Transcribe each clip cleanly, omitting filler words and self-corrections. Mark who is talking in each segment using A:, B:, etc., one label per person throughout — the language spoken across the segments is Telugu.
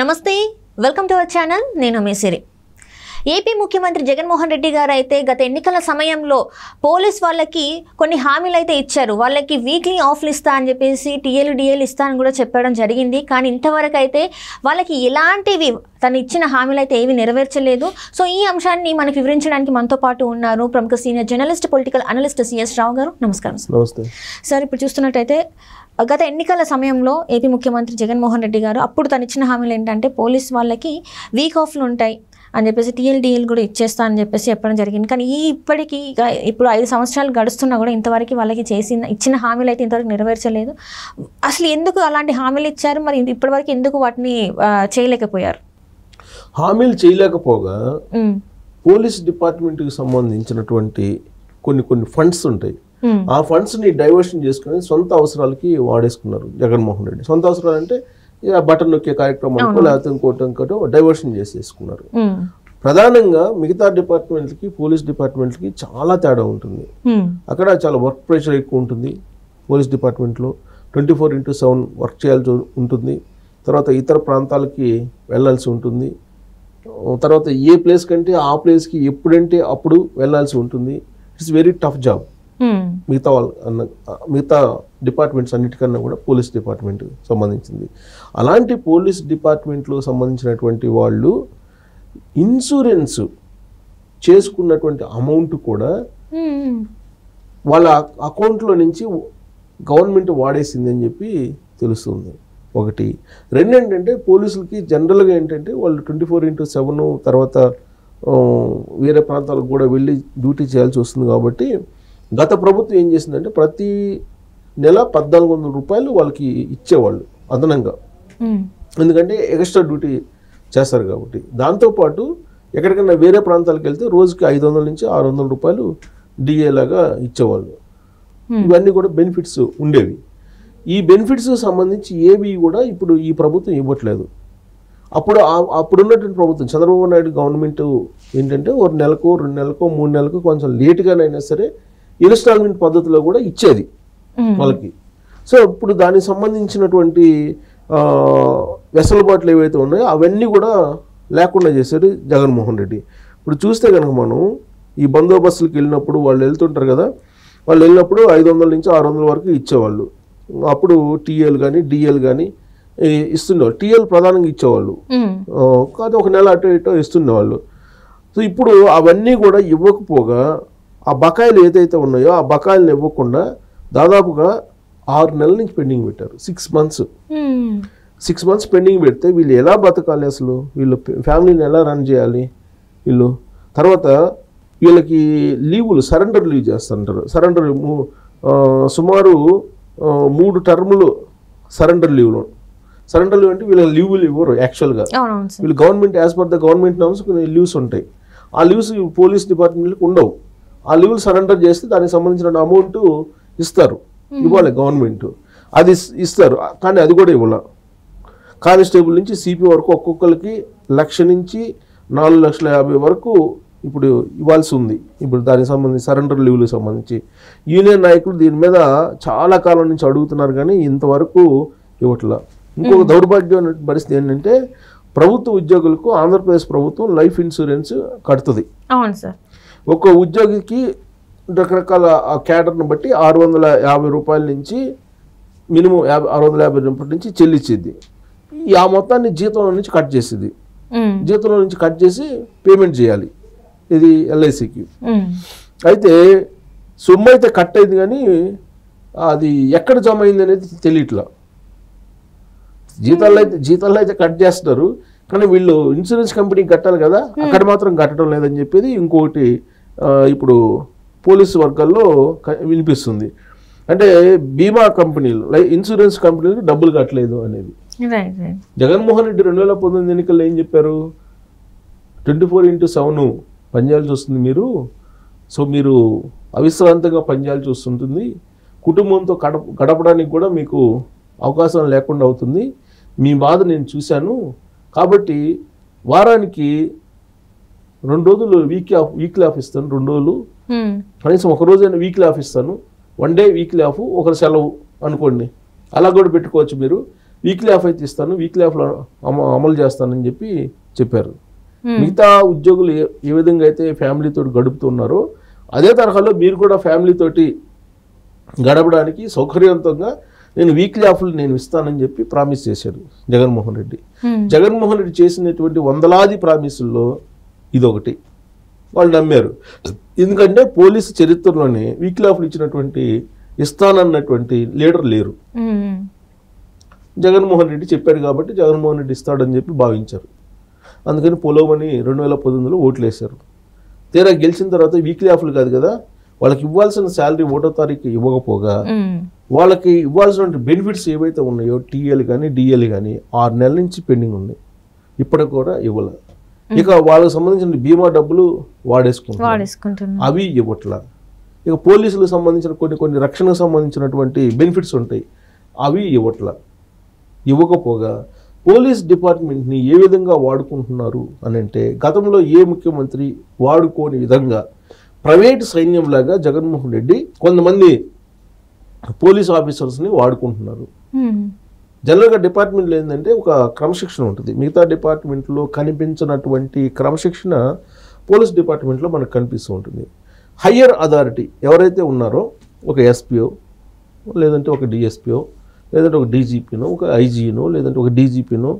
A: నమస్తే, వెల్కమ్ టు అవర్ ఛానల్. నేను మీ సిరి. ఏపీ ముఖ్యమంత్రి జగన్మోహన్ రెడ్డి గారు అయితే గత ఎన్నికల సమయంలో పోలీస్ వాళ్ళకి కొన్ని హామీలు అయితే ఇచ్చారు. వాళ్ళకి వీక్లీ ఆఫ్లు ఇస్తా అని చెప్పేసి డిఎల్ ఇస్తా అని కూడా చెప్పడం జరిగింది. కానీ ఇంతవరకు అయితే వాళ్ళకి ఎలాంటివి తను ఇచ్చిన హామీలు అయితే ఏవి నెరవేర్చలేదు. సో ఈ అంశాన్ని మనకు వివరించడానికి మనతో పాటు ఉన్నారు ప్రముఖ senior journalist, political analyst CS Rao గారు. నమస్కారం సార్. ఇప్పుడు చూస్తున్నట్టయితే గత ఎన్నికల సమయంలో ఏపీ ముఖ్యమంత్రి జగన్మోహన్ రెడ్డి గారు అప్పుడు తను ఇచ్చిన హామీలు ఏంటంటే పోలీస్ వాళ్ళకి వీక్ ఆఫ్లు ఉంటాయి అని చెప్పేసి డిఎల్ కూడా ఇచ్చేస్తా అని చెప్పేసి చెప్పడం జరిగింది. కానీ ఇప్పటికీ ఇప్పుడు 5 సంవత్సరాలు గడుస్తున్నా కూడా ఇంతవరకు వాళ్ళకి ఇచ్చిన హామీలు అయితే ఇంతవరకు నెరవేర్చలేదు. అసలు ఎందుకు అలాంటి హామీలు ఇచ్చారు, మరి ఇప్పటివరకు ఎందుకు వాటిని చేయలేకపోయారు?
B: హామీలు చేయలేకపోగా పోలీస్ డిపార్ట్మెంట్కి సంబంధించినటువంటి కొన్ని ఫండ్స్ ఉంటాయి. ఆ ఫండ్స్ని డైవర్షన్ చేసుకుని సొంత అవసరాలకి వాడేసుకున్నారు జగన్మోహన్ రెడ్డి. సొంత అవసరాలు అంటే బటన్ నొక్కే కార్యక్రమాలకు లేకపోతే ఇంకోటో డైవర్షన్ చేసేసుకున్నారు. ప్రధానంగా మిగతా డిపార్ట్మెంట్లకి పోలీస్ డిపార్ట్మెంట్లకి చాలా తేడా ఉంటుంది. అక్కడ చాలా వర్క్ ప్రెషర్ ఎక్కువ ఉంటుంది. పోలీస్ డిపార్ట్మెంట్లో 24/7 వర్క్ చేయాల్సి ఉంటుంది. తర్వాత ఇతర ప్రాంతాలకి వెళ్ళాల్సి ఉంటుంది. తర్వాత ఏ ప్లేస్ కంటే ఆ ప్లేస్కి ఎప్పుడంటే అప్పుడు వెళ్ళాల్సి ఉంటుంది. It's very tough job. మిగతా డిపార్ట్మెంట్స్ అన్నిటికన్నా కూడా పోలీస్ డిపార్ట్మెంట్ సంబంధించింది. అలాంటి పోలీస్ డిపార్ట్మెంట్లో సంబంధించినటువంటి వాళ్ళు ఇన్సూరెన్స్ చేసుకున్నటువంటి అమౌంట్ కూడా వాళ్ళ అకౌంట్లో నుంచి గవర్నమెంట్ వాడేసింది అని చెప్పి తెలుస్తుంది. ఒకటి. రెండు ఏంటంటే పోలీసులకి జనరల్గా ఏంటంటే వాళ్ళు 24/7 తర్వాత వేరే ప్రాంతాలకు కూడా వెళ్ళి డ్యూటీ చేయాల్సి వస్తుంది. కాబట్టి గత ప్రభుత్వం ఏం చేసిందంటే ప్రతి నెల 1,400 రూపాయలు వాళ్ళకి ఇచ్చేవాళ్ళు అదనంగా. ఎందుకంటే ఎక్స్ట్రా డ్యూటీ చేస్తారు కాబట్టి. దాంతోపాటు ఎక్కడికైనా వేరే ప్రాంతాలకు వెళ్తే రోజుకి 500 నుంచి 600 రూపాయలు డిఏ లాగా ఇచ్చేవాళ్ళు. ఇవన్నీ కూడా బెనిఫిట్స్ ఉండేవి. ఈ బెనిఫిట్స్ సంబంధించి ఏవి కూడా ఇప్పుడు ఈ ప్రభుత్వం ఇవ్వట్లేదు. అప్పుడున్నటువంటి ప్రభుత్వం చంద్రబాబు నాయుడు గవర్నమెంట్ ఏంటంటే ఒక నెలకో 2 నెలలకో 3 నెలలకు కొంచెం లేటుగానైనా సరే ఇన్స్టాల్మెంట్ పద్ధతిలో కూడా ఇచ్చేది వాళ్ళకి. సో ఇప్పుడు దానికి సంబంధించినటువంటి వెసులుబాట్లు ఏవైతే ఉన్నాయో అవన్నీ కూడా లేకుండా చేశారు జగన్మోహన్ రెడ్డి. ఇప్పుడు చూస్తే కనుక మనం ఈ బందోబస్తులకు వెళ్ళినప్పుడు వాళ్ళు వెళ్తుంటారు కదా, వాళ్ళు వెళ్ళినప్పుడు 500 నుంచి 600 వరకు ఇచ్చేవాళ్ళు. అప్పుడు టీఎల్ కానీ డిఎల్ కానీ ఇస్తుండేవాళ్ళు. టీఎల్ ప్రధానంగా ఇచ్చేవాళ్ళు కాదు, ఒక నెల అటో ఇటో ఇస్తుండేవాళ్ళు. సో ఇప్పుడు అవన్నీ కూడా ఇవ్వకపోగా ఆ బకాయిలు ఏదైతే ఉన్నాయో ఆ బకాయిలను ఇవ్వకుండా దాదాపుగా 6 నెలల నుంచి పెండింగ్ పెట్టారు. 6 మంత్స్ పెండింగ్ పెడితే వీళ్ళు ఎలా బతకాలి, అసలు వీళ్ళు ఫ్యామిలీని ఎలా రన్ చేయాలి వీళ్ళు? తర్వాత వీళ్ళకి లీవులు సరెండర్ లీవ్ చేస్తుంటారు. సుమారు 3 టర్ములు సరెండర్ లీవ్లు. సరెండర్ లీవ్ అంటే వీళ్ళకి లీవులు ఇవ్వరు యాక్చువల్గా. వీళ్ళు government as per the government norms కొన్ని లీవ్స్ ఉంటాయి. ఆ లీవ్స్ పోలీస్ డిపార్ట్మెంట్కి ఉండవు. ఆ లీవ్లు సరెండర్ చేస్తే దానికి సంబంధించిన అమౌంట్ ఇవ్వాలి గవర్నమెంట్. అది ఇస్తారు, కానీ అది కూడా ఇవ్వాలి. కానిస్టేబుల్ నుంచి సిపి వరకు ఒక్కొక్కరికి 1,00,000 నుంచి 4,50,000 వరకు ఇప్పుడు ఇవ్వాల్సి ఉంది. ఇప్పుడు దానికి సంబంధించి సరెండర్ లీవ్లకు సంబంధించి యూనియన్ నాయకులు దీని మీద చాలా కాలం నుంచి అడుగుతున్నారు, కానీ ఇంతవరకు ఇవ్వట్లా. ఇంకొక దౌర్భాగ్యమైన పరిస్థితి ఏంటంటే ప్రభుత్వ ఉద్యోగులకు ఆంధ్రప్రదేశ్ ప్రభుత్వం లైఫ్ ఇన్సూరెన్స్ కడుతుంది.
A: అవును సార్.
B: ఒక్క ఉద్యోగికి రకరకాల క్యాడర్ని బట్టి 650 రూపాయల నుంచి మినిమం 650 రూపాయల నుంచి చెల్లించింది. ఆ మొత్తాన్ని జీతంలో నుంచి కట్ చేసింది. జీతంలో నుంచి కట్ చేసి పేమెంట్ చేయాలి ఇది ఎల్ఐసికి. అయితే సొమ్ము అయితే కట్ అయింది, కానీ అది ఎక్కడ జమ అయింది అనేది తెలియట్లా. జీతాల్లో అయితే కట్ చేస్తున్నారు, కానీ వీళ్ళు ఇన్సూరెన్స్ కంపెనీకి కట్టాలి కదా, అక్కడ మాత్రం కట్టడం లేదని చెప్పేది ఇంకొకటి ఇప్పుడు పోలీసు వర్గాల్లో వినిపిస్తుంది. అంటే బీమా కంపెనీలు ఇన్సూరెన్స్ కంపెనీలు డబ్బులు కట్టలేదు అనేది. జగన్మోహన్ రెడ్డి 2019 ఎన్నికల్లో ఏం చెప్పారు? 24/7 పనిచేయాల్సి వస్తుంది మీరు. సో మీరు అవిశ్రాంతంగా పనిచేయాల్సి వస్తుంటుంది. కుటుంబంతో గడపడానికి కూడా మీకు అవకాశం లేకుండా అవుతుంది. మీ బాధ నేను చూశాను, కాబట్టి వారానికి 2 రోజులు వీక్లీ ఆఫ్ ఇస్తాను. 2 రోజులు కనీసం ఒక రోజైనా వీక్లీ ఆఫ్ ఇస్తాను. 1 డే వీక్లీ ఆఫ్, ఒకరు సెలవు అనుకోండి, అలా కూడా పెట్టుకోవచ్చు మీరు. వీక్లీ ఆఫ్ అయితే ఇస్తాను, వీక్లీ ఆఫ్లో అమలు చేస్తానని చెప్పారు. మిగతా ఉద్యోగులు ఏ విధంగా అయితే ఫ్యామిలీతో గడుపుతున్నారో అదే తరహాలో మీరు కూడా ఫ్యామిలీతోటి గడపడానికి సౌకర్యవంతంగా నేను వీక్లీ ఆఫ్లు నేను ఇస్తానని చెప్పి ప్రామిస్ చేశాడు జగన్మోహన్ రెడ్డి. జగన్మోహన్ రెడ్డి చేసినటువంటి వందలాది ప్రామిసుల్లో ఇదొకటి. వాళ్ళు నమ్మారు. ఎందుకంటే పోలీసు చరిత్రలోనే వీక్లీ ఆఫ్లు ఇస్తానన్నటువంటి లీడర్ లేరు. జగన్మోహన్ రెడ్డి చెప్పాడు కాబట్టి జగన్మోహన్ రెడ్డి ఇస్తాడని చెప్పి భావించారు. అందుకని పొలవని 2019లో ఓట్లు వేశారు. తీరా గెలిచిన తర్వాత వీక్లీ ఆఫ్లు కాదు కదా, వాళ్ళకి ఇవ్వాల్సిన శాలరీ 1వ తారీఖు ఇవ్వకపోగా వాళ్ళకి ఇవ్వాల్సిన బెనిఫిట్స్ ఏవైతే ఉన్నాయో టీఎల్ కానీ డిఎల్ కానీ 6 నెలల నుంచి పెండింగ్ ఉన్నాయి, ఇప్పటికి కూడా ఇవ్వలేదు. ఇక వాళ్ళకి సంబంధించిన బీమా డబ్బులు వాడేసుకుంటున్నారు, అవి ఇవ్వట్లా. ఇక పోలీసులకు సంబంధించిన కొన్ని రక్షణకు సంబంధించినటువంటి బెనిఫిట్స్ ఉంటాయి, అవి ఇవ్వకపోగా పోలీస్ డిపార్ట్మెంట్ని ఏ విధంగా వాడుకుంటున్నారు అని అంటే గతంలో ఏ ముఖ్యమంత్రి వాడుకోని విధంగా ప్రైవేట్ సైన్యంలాగా జగన్మోహన్ రెడ్డి కొంతమంది పోలీస్ ఆఫీసర్స్ని వాడుకుంటున్నారు. జనరల్గా డిపార్ట్మెంట్లో ఏంటంటే ఒక క్రమశిక్షణ ఉంటుంది. మిగతా డిపార్ట్మెంట్లో కనిపించినటువంటి క్రమశిక్షణ పోలీస్ డిపార్ట్మెంట్లో మనకు కనిపిస్తూ ఉంటుంది. హయ్యర్ అథారిటీ ఎవరైతే ఉన్నారో ఒక ఎస్పీఓ లేదంటే ఒక డిఎస్పీఓ లేదంటే ఒక డీజీపీనో ఒక ఐజీనో లేదంటే ఒక డీజీపీనో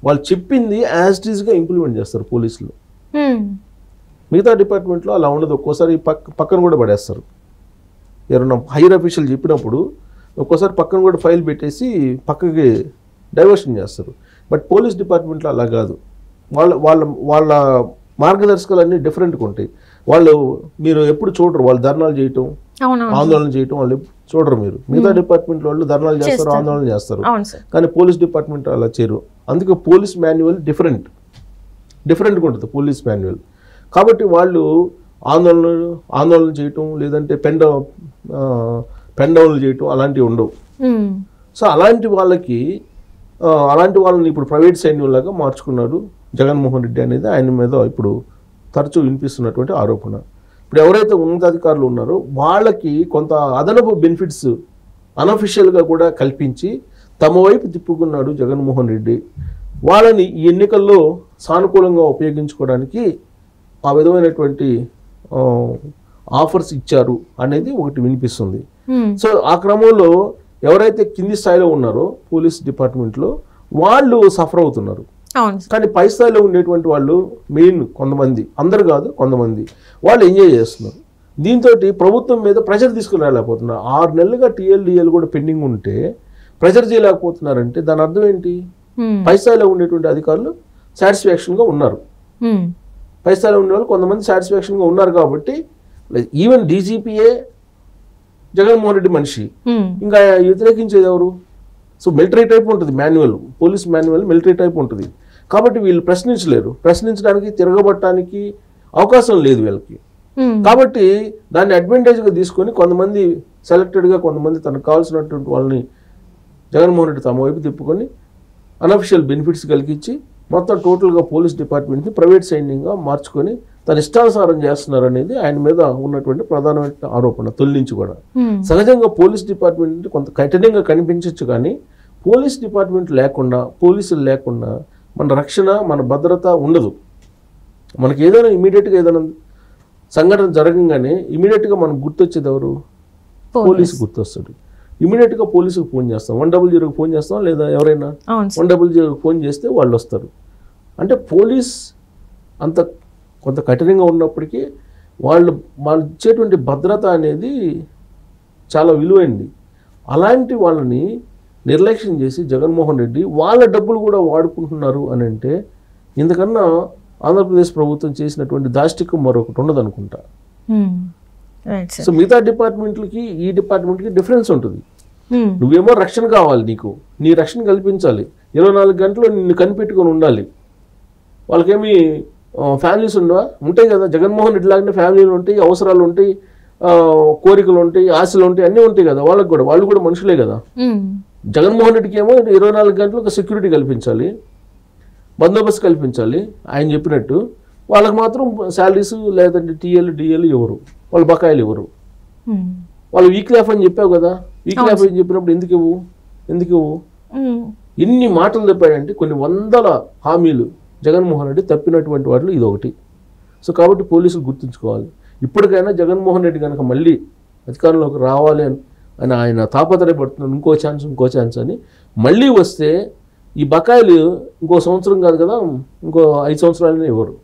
B: వాళ్ళు చెప్పింది యాజ్ ఇట్ ఈస్గా ఇంప్లిమెంట్ చేస్తారు పోలీసులు. మిగతా డిపార్ట్మెంట్లో అలా ఉండదు. ఒక్కోసారి పక్కన కూడా పడేస్తారు. ఎవరైనా హైయర్ అఫీషియల్ చెప్పినప్పుడు ఒక్కోసారి పక్కన కూడా ఫైల్ పెట్టేసి పక్కకి డైవర్షన్ చేస్తారు. బట్ పోలీస్ డిపార్ట్మెంట్లో అలా కాదు. వాళ్ళ మార్గదర్శకాలన్నీ డిఫరెంట్గా ఉంటాయి. మీరు ఎప్పుడు చూడరు వాళ్ళు ధర్నాలు చేయటం ఆందోళన చేయటం వాళ్ళు చూడరు. మీరు మిగతా డిపార్ట్మెంట్ వాళ్ళు ధర్నాలు చేస్తారు, ఆందోళన చేస్తారు, కానీ పోలీస్ డిపార్ట్మెంట్ అలా చేయరు. అందుకే పోలీస్ మాన్యువల్ డిఫరెంట్గా ఉంటుంది పోలీస్ మాన్యువల్. కాబట్టి వాళ్ళు ఆందోళన చేయటం లేదంటే పెన్ డౌన్లు చేయటం అలాంటివి ఉండవు. సో అలాంటి వాళ్ళని ఇప్పుడు ప్రైవేట్ సైన్యంలాగా మార్చుకున్నారు జగన్మోహన్ రెడ్డి అనేది ఆయన మీద ఇప్పుడు తరచూ వినిపిస్తున్నటువంటి ఆరోపణ. ఇప్పుడు ఎవరైతే ఉన్నతాధికారులు ఉన్నారో వాళ్ళకి కొంత అదనపు బెనిఫిట్స్ అనఫిషియల్గా కూడా కల్పించి తమ వైపు తిప్పుకున్నాడు జగన్మోహన్ రెడ్డి. వాళ్ళని ఈ ఎన్నికల్లో సానుకూలంగా ఉపయోగించుకోవడానికి ఆ విధమైనటువంటి ఆఫర్స్ ఇచ్చారు అనేది ఒకటి వినిపిస్తుంది. సో ఆ క్రమంలో ఎవరైతే కింది స్థాయిలో ఉన్నారో పోలీస్ డిపార్ట్మెంట్లో వాళ్ళు సఫర్ అవుతున్నారు. కానీ పై స్థాయిలో ఉండేటువంటి వాళ్ళు మెయిన్ కొంతమంది, అందరు కాదు కొంతమంది, వాళ్ళు ఎంజాయ్ చేస్తున్నారు. దీంతో ప్రభుత్వం మీద ప్రెషర్ తీసుకుని రాలేకపోతున్నారు. 6 నెలలుగా టీఎల్డిఎల్ కూడా పెండింగ్ ఉంటే ప్రెషర్ చేయలేకపోతున్నారంటే దాని అర్థం ఏంటి? పై స్థాయిలో ఉండేటువంటి అధికారులు సాటిస్ఫాక్షన్గా ఉన్నారు. పై స్థాయిలో ఉండే వాళ్ళు కొంతమంది సాటిస్ఫాక్షన్గా ఉన్నారు కాబట్టి ఈవెన్ డీజీపీఏ జగన్మోహన్ రెడ్డి మనిషి, ఇంకా వ్యతిరేకించేది ఎవరు? సో మిలిటరీ టైప్ ఉంటుంది manual, police manual military type ఉంటుంది. కాబట్టి వీళ్ళు ప్రశ్నించలేరు, ప్రశ్నించడానికి తిరగబట్టడానికి అవకాశం లేదు వీళ్ళకి. కాబట్టి దాన్ని అడ్వాంటేజ్గా తీసుకొని కొంతమంది సెలెక్టెడ్గా కొంతమంది తనకు కావాల్సినటువంటి వాళ్ళని జగన్మోహన్ రెడ్డి తమ వైపు తిప్పుకొని అనఫిషియల్ బెనిఫిట్స్ కలిగించి మొత్తం టోటల్గా పోలీస్ డిపార్ట్మెంట్ని ప్రైవేట్ సైన్యంగా మార్చుకొని తన ఇష్టానుసారం చేస్తున్నారు అనేది ఆయన మీద ఉన్నటువంటి ప్రధానమైన ఆరోపణ తొలి నుంచి కూడా. సహజంగా పోలీస్ డిపార్ట్మెంట్ కొంత కఠినంగా కనిపించవచ్చు, కానీ పోలీస్ డిపార్ట్మెంట్ లేకుండా, పోలీసులు లేకుండా మన రక్షణ, మన భద్రత ఉండదు. మనకి ఏదైనా ఇమీడియట్గా ఏదైనా సంఘటన జరగంగానే ఇమీడియట్గా మనకు గుర్తొచ్చేది ఎవరు? పోలీసు గుర్తొస్తాడు. ఇమీడియట్గా పోలీసుకు ఫోన్ చేస్తాం, 100కి ఫోన్ చేస్తాం, లేదా ఎవరైనా 100కి ఫోన్ చేస్తే వాళ్ళు వస్తారు. అంటే పోలీస్ అంత కొంత కఠినంగా ఉన్నప్పటికీ వాళ్ళు ఇచ్చేటువంటి భద్రత అనేది చాలా విలువైంది. అలాంటి వాళ్ళని నిర్లక్ష్యం చేసి జగన్మోహన్ రెడ్డి వాళ్ళ డబ్బులు కూడా వాడుకుంటున్నారు అని అంటే ఇంతకన్నా ఆంధ్రప్రదేశ్ ప్రభుత్వం చేసినటువంటి దాష్టికం మరొకటి ఉండదు అనుకుంటా. సో మిగతా డిపార్ట్మెంట్లకి ఈ డిపార్ట్మెంట్కి డిఫరెన్స్ ఉంటుంది. నువ్వేమో రక్షణ కావాలి, నీ రక్షణ కల్పించాలి, 24 గంటలు నిన్ను కనిపెట్టుకొని ఉండాలి. వాళ్ళకేమి ఫ్యామిలీస్ ఉంటాయి కదా, జగన్మోహన్ రెడ్డి లాగానే ఫ్యామిలీలు ఉంటాయి, అవసరాలు ఉంటాయి, కోరికలు ఉంటాయి, ఆశలు ఉంటాయి, అన్నీ ఉంటాయి కదా వాళ్ళకి కూడా. వాళ్ళు కూడా మనుషులే కదా. జగన్మోహన్ రెడ్డికి ఏమో 24 గంటలు ఒక సెక్యూరిటీ కల్పించాలి, బందోబస్తు కల్పించాలి ఆయన చెప్పినట్టు. వాళ్ళకి మాత్రం శాలరీస్ లేదంటే టీఎల్ డిఎల్ ఇవ్వరు, వాళ్ళు బకాయిలు ఇవ్వరు. వాళ్ళు వీక్లీ ఆఫ్ అని చెప్పావు కదా, వీక్లీ ఆఫ్ అని చెప్పినప్పుడు ఎందుకు ఇవ్వు? ఇన్ని మాటలు చెప్పాడంటే కొన్ని వందల హామీలు జగన్మోహన్ రెడ్డి తప్పినటువంటి వాటిలో ఇది ఒకటి. సో కాబట్టి పోలీసులు గుర్తుంచుకోవాలి. ఇప్పటికైనా జగన్మోహన్ రెడ్డి కనుక మళ్ళీ అధికారంలోకి రావాలి అని ఆయన తాపత్రయపడుతున్నాడు, ఇంకో ఛాన్స్ అని. మళ్ళీ వస్తే ఈ బకాయిలు ఇంకో సంవత్సరం కాదు కదా, ఇంకో 5 సంవత్సరాలనే ఇవ్వరు.